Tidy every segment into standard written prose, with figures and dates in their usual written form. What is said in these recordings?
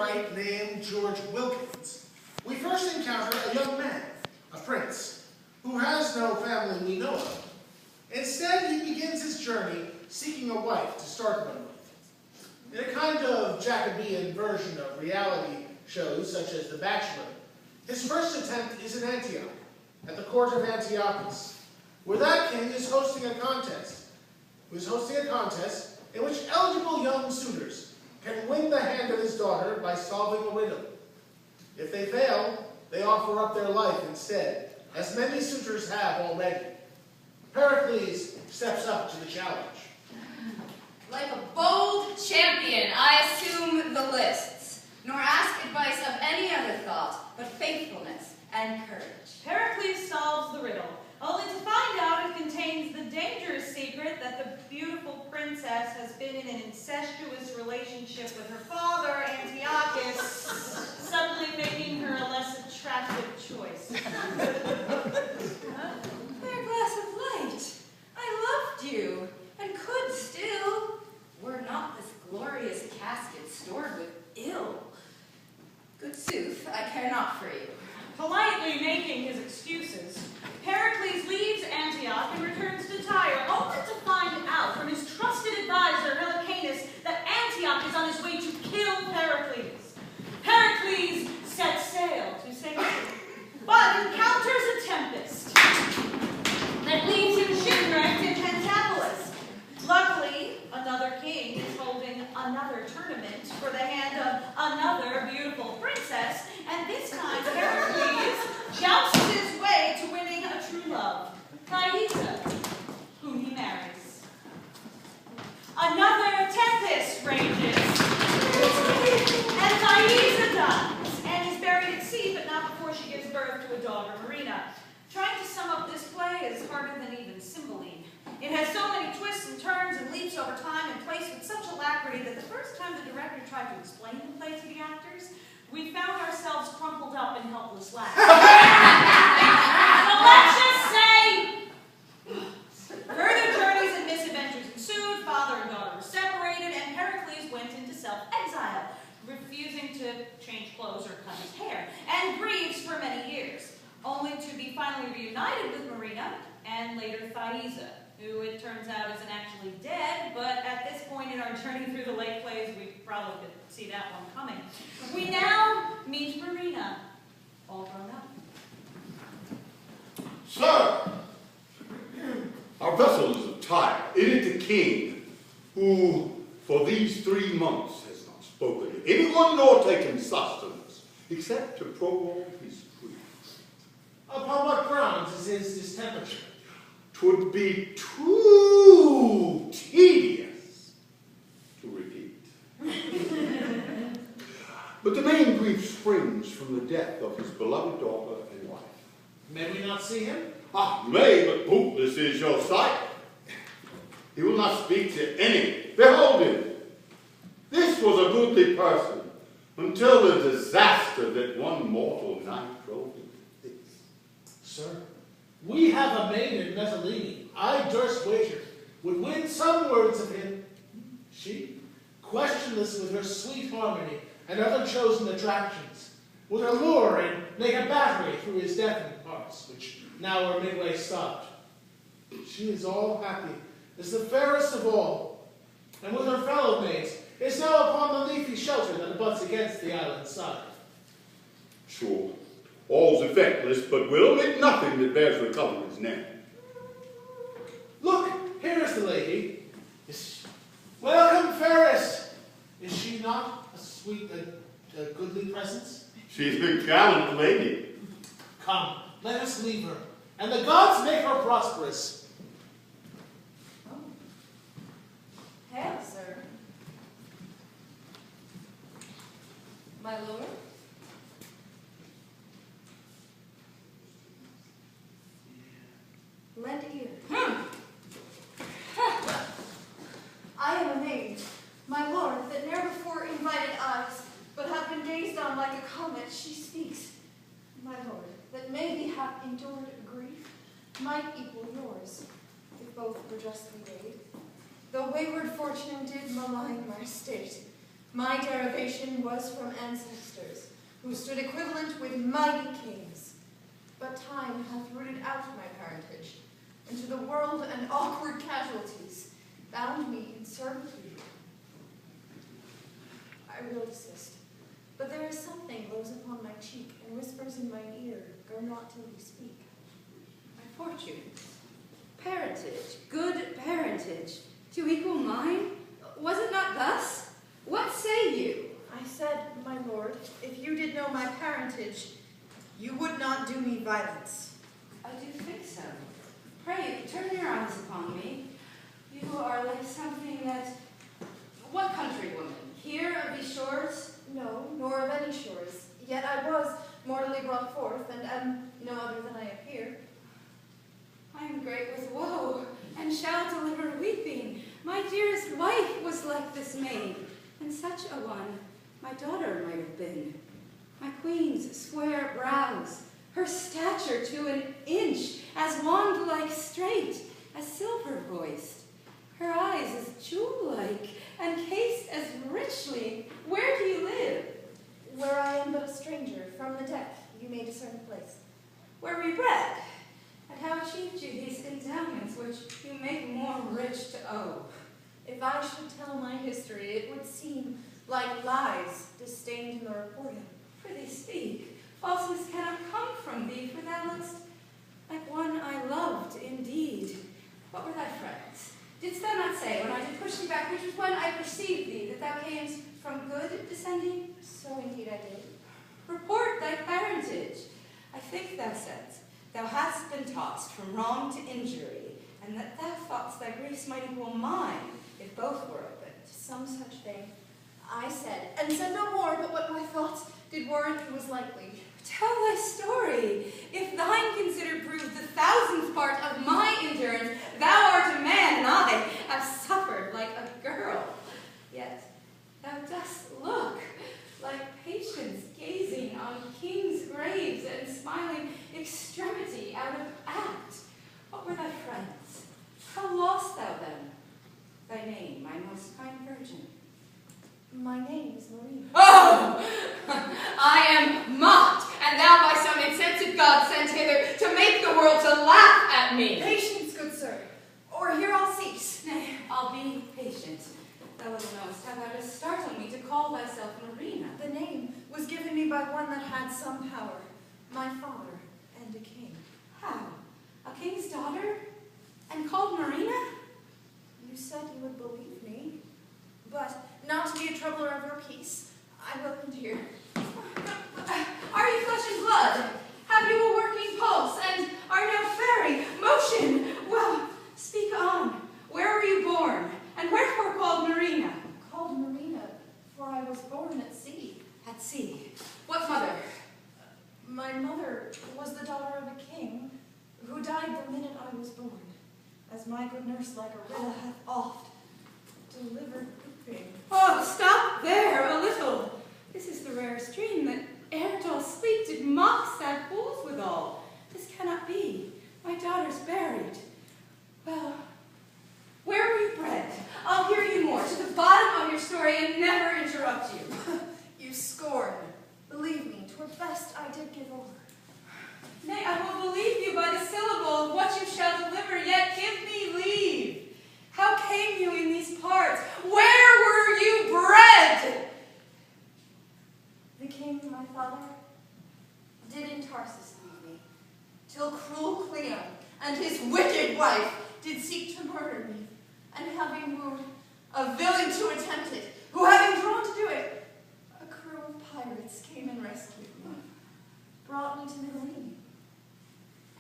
write named George Wilkins, we first encounter a young man, a prince, who has no family we know of. Instead, he begins his journey seeking a wife to start one with. In a kind of Jacobean version of reality shows such as The Bachelor, his first attempt is in Antioch, at the court of Antiochus, where that king is hosting a contest, in which eligible young suitors can win the hand of his daughter by solving a riddle. If they fail, they offer up their life instead, as many suitors have already. Pericles steps up to the challenge. Like a bold champion, I assume the lists, nor ask advice of any other thought, but faithfulness and courage. Pericles solves the riddle, only to find out it contains the dangerous secret that the beautiful princess has been in an incestuous relationship with her father, Antiochus, suddenly making her a less attractive choice. Fair glass of light, I loved you, and could still, were not this glorious casket stored with ill. Good sooth, I care not for you. Politely making his excuses, Pericles leaves Antioch and returns to Tyre, only to find out from his trusted advisor, Helicanus, that Antioch is on his way to kill Pericles. Pericles sets sail to save him, but encounters a tempest that leaves him shipwrecked in Pentapolis. Luckily, another king is holding another tournament for the hand of another beautiful princess, and this time Pericles jousts his way to winning a true love, Thaisa, whom he marries. Another tempest rages, and Thaisa dies, and is buried at sea, but not before she gives birth to a daughter, Marina. Trying to sum up this play is harder than even Cymbeline. It has so many twists and turns and leaps over time and placed with such alacrity that the first time the director tried to explain the play to the actors, we found ourselves crumpled up in helpless laughter. So let's just say, further journeys and misadventures ensued, father and daughter were separated, and Pericles went into self-exile, refusing to change clothes or cut his hair, and grieves for many years, only to be finally reunited with Marina, and later Thaisa, who it turns out isn't actually dead, but at this point in our journey through the late plays, we probably could see that one coming. We now meet Marina, all grown up. Sir, our vessel is of Tyre. In it the king, who for these 3 months has not spoken to anyone nor taken sustenance, except to prolong his grief. Upon what grounds is his distemperature? 'Twould be too tedious to repeat. But the main grief springs from the death of his beloved daughter and wife. May we not see him? Ah, may, but bootless is your sight. He will not speak to any. Behold him. This was a goodly person, until the disaster that one mortal night drove him to this. Sir, we have a maiden, Metellini, I durst wager, would win some words of him. She, questionless with her sweet harmony and other chosen attractions, would allure and make a battery through his deafened parts, which now are midway stopped. She is all happy, is the fairest of all, and with her fellow maids is now upon the leafy shelter that abuts against the island's side. Sure, all's effectless, but will omit nothing that bears Recovery's name. Look, here is the lady. Welcome, fairest. Is she not a sweet, a goodly presence? She's a gallant lady. Come, let us leave her, and the gods make her prosperous. Oh. Hail, sir. My lord? Lend ear. I am a maid, my lord, that ne'er before invited eyes, but have been gazed on like a comet. She speaks, my lord, that maybe hath endured a grief, might equal yours, if both were justly weighed. Though wayward fortune did malign my state, My derivation was from ancestors who stood equivalent with mighty kings. But time hath rooted out my parentage, into the world and awkward casualties, bound me in servitude. I will desist, but there is something blows upon my cheek and whispers in my ear, go not till you speak. My fortunes, parentage, good parentage, to equal mine? Was it not thus? What say you? I said, my lord, if you did know my parentage, you would not do me violence. I do think so. Pray, turn your eyes upon me. You are like something that... What countrywoman? Here of these shores? No, nor of any shores. Yet I was mortally brought forth, and am no other than I appear. I am great with woe, and shall deliver weeping. My dearest wife was like this maid, and such a one my daughter might have been. My queen's square brows, her stature to an inch, as wand-like straight, as silver-voiced. Her eyes as jewel-like, and cased as richly. Where do you live? Where I am but a stranger, from the deck you may discern the place. Where were you bred? And how achieved you these endowments which you make more rich to owe? If I should tell my history, it would seem like lies disdained in the reporting. Prithee speak. Falseness cannot come from thee, for thou look'st like one I loved indeed. What were thy friends? Didst thou not say, when I did push thee back, which was when I perceived thee, that thou camest from good descending? So indeed I did. Report thy parentage. I think thou saidst, thou hast been tossed from wrong to injury, and that thou thoughtst thy griefs might equal mine, if both were opened. Some such thing. I said, and said no more, but what my thoughts did warrant was likely. Tell thy story. If thine considered proves the thousandth part of my endurance, thou art a man, and I have suffered like a girl. Yet thou dost look like patience gazing on kings' graves and smiling extremity out of act. What were thy friends? How lost thou them? Thy name, my most kind virgin. My name is Marina. Oh! I am mocked, and thou by some insensate god sent hither to make the world to laugh at me. Patience, good sir, or here I'll cease. Nay, I'll be patient. Thou little knowest how thou dost startle me to call thyself Marina. The name was given me by one that had some power, my father and a king. How? A king's daughter? And called Marina? You said you would believe me, but not to be a troubler of your peace, I will endure. Are you flesh and blood? Have you a working pulse, and are no fairy? Motion! Well, speak on. Where were you born, and wherefore called Marina? Called Marina, for I was born at sea. At sea. What mother? My mother was the daughter of a king, who died the minute I was born, as my good nurse Marina hath oft delivered weeping. Oh, stop there a little. This is the rarest dream that ere doth sleep did mock sad fools withal. This cannot be. My daughter's buried. Well, where were you bred? I'll hear you more, to the bottom of your story, and never interrupt you. You scorn. Believe me, 'twere best I did give over. Nay, I will believe you by the syllable of what you shall deliver, yet give me leave. How came you in these parts? Where were you bred? The king, my father, did in Tarsus leave me, till cruel Cleon and his wicked wife did seek to murder me, and having wooed a villain to attempt it, who having drawn to do it, a crew of pirates came and rescued me, brought me to Mitylene.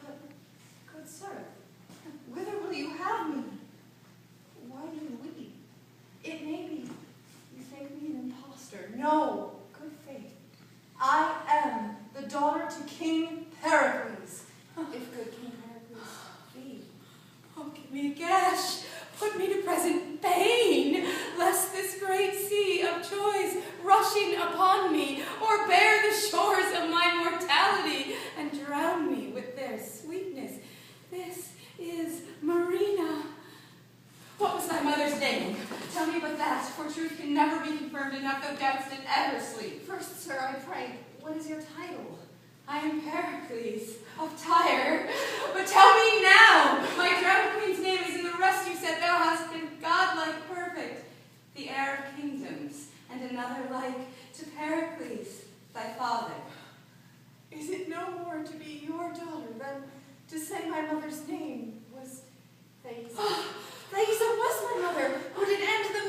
But, good sir, whither will you have me? Why do you weep? It may be you think me an impostor. No, good faith. I am the daughter to King Pericles, if good King Pericles be. Oh, give me a gash. Put me to present pain, lest this great sea of joys rushing upon me, or bear the shores of my mortality, and drown me with their sweetness. This is Marina. What was thy mother's name? Tell me but that, for truth can never be confirmed enough, though doubts did ever sleep. First, sir, I pray, what is your title? I am Pericles of Tyre. But tell me now, my drowned queen's name is in the rest you said. Thou hast been godlike perfect, the heir of kingdoms, and another like to Pericles, thy father. Is it no more to be your daughter than to say my mother's name was Thaisa? Thaisa was my mother, who did end the